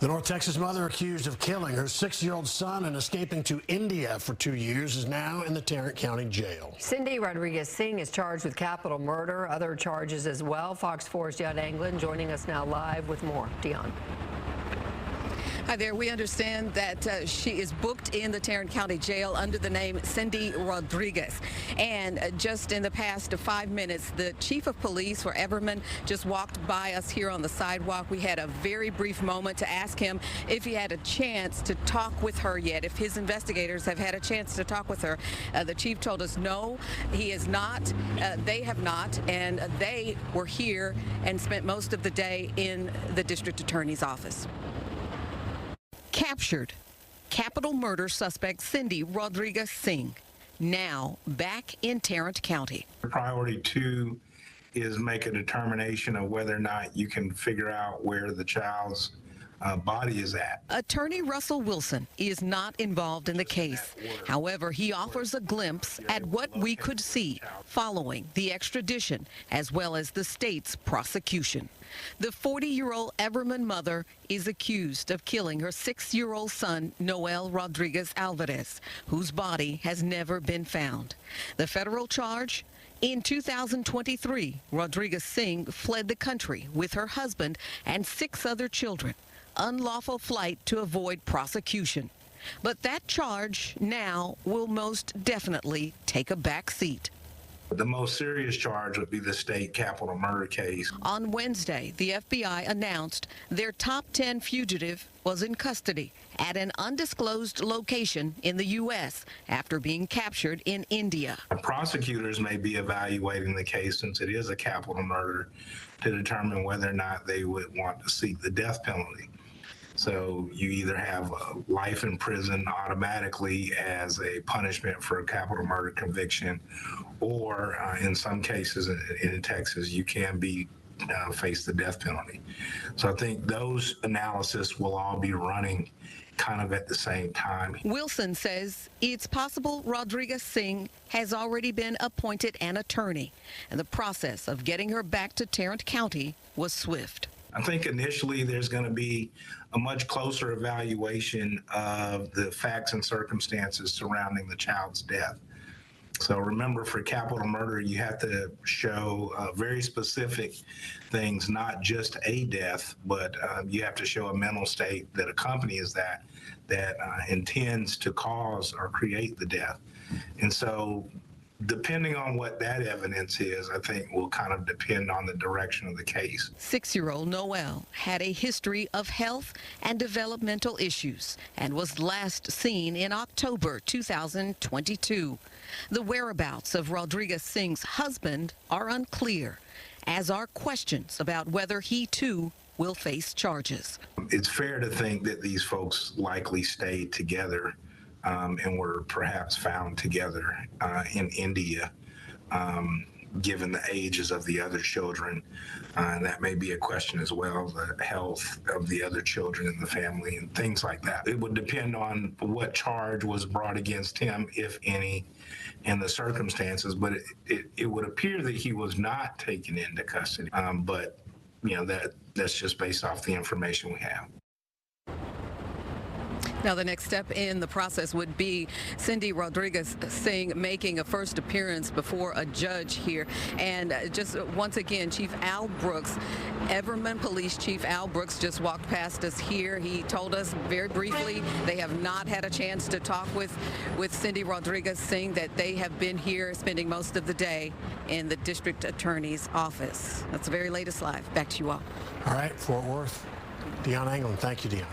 The North Texas mother accused of killing her 6-year-old son and escaping to India for 2 years is now in the Tarrant County jail. Cindy Rodriguez-Singh is charged with capital murder, other charges as well. Fox 4's Dion Anglin joining us now live with more. Dion. Hi there. We understand that she is booked in the Tarrant County Jail under the name Cindy Rodriguez. And just in the past 5 minutes, the chief of police for Everman just walked by us here on the sidewalk. We had a very brief moment to ask him if he had a chance to talk with her yet, if his investigators have had a chance to talk with her. The chief told us no, he is not. They have not, and they were here and spent most of the day in the district attorney's office. Captured capital murder suspect Cindy Rodriguez-Singh, now back in Tarrant County. Priority 2 is make a determination of whether or not you can figure out where the child's body is at. Attorney Russell Wilson is not involved in the case. However, he offers a glimpse at what we could see following the extradition as well as the state's prosecution. The 40-year-old Everman mother is accused of killing her 6-year-old son, Noel Rodriguez-Alvarez, whose body has never been found. The federal charge? In 2023, Rodriguez-Singh fled the country with her husband and 6 other children. Unlawful flight to avoid prosecution. But that charge now will most definitely take a back seat. The most serious charge would be the state capital murder case. On Wednesday, the FBI announced their top 10 fugitive was in custody at an undisclosed location in the U.S. after being captured in India. Prosecutors may be evaluating the case, since it is a capital murder, to determine whether or not they would want to seek the death penalty. So you either have life in prison automatically as a punishment for a capital murder conviction, or in some cases in Texas, you can face the death penalty. So I think those analysis will all be running kind of at the same time. Wilson says it's possible Rodriguez-Singh has already been appointed an attorney, and the process of getting her back to Tarrant County was swift. I think initially there's going to be a much closer evaluation of the facts and circumstances surrounding the child's death. So remember, for capital murder, you have to show very specific things, not just a death, but you have to show a mental state that accompanies that intends to cause or create the death. And so depending on what that evidence is, I think will kind of depend on the direction of the case. 6-year-old Noel had a history of health and developmental issues and was last seen in October 2022. The whereabouts of Rodriguez-Singh's husband are unclear, as are questions about whether he too will face charges. It's fair to think that these folks likely stayed together and were perhaps found together in India, given the ages of the other children. And that may be a question as well, the health of the other children in the family and things like that. It would depend on what charge was brought against him, if any, and the circumstances, but it would appear that he was not taken into custody. But you know, that's just based off the information we have. Now, the next step in the process would be Cindy Rodriguez-Singh making a first appearance before a judge here. And just once again, Chief Al Brooks, Everman Police Chief Al Brooks, just walked past us here. He told us very briefly they have not had a chance to talk with Cindy Rodriguez-Singh, that they have been here spending most of the day in the district attorney's office. That's the very latest live. Back to you all. All right, Fort Worth. Dion Anglin. Thank you, Dion.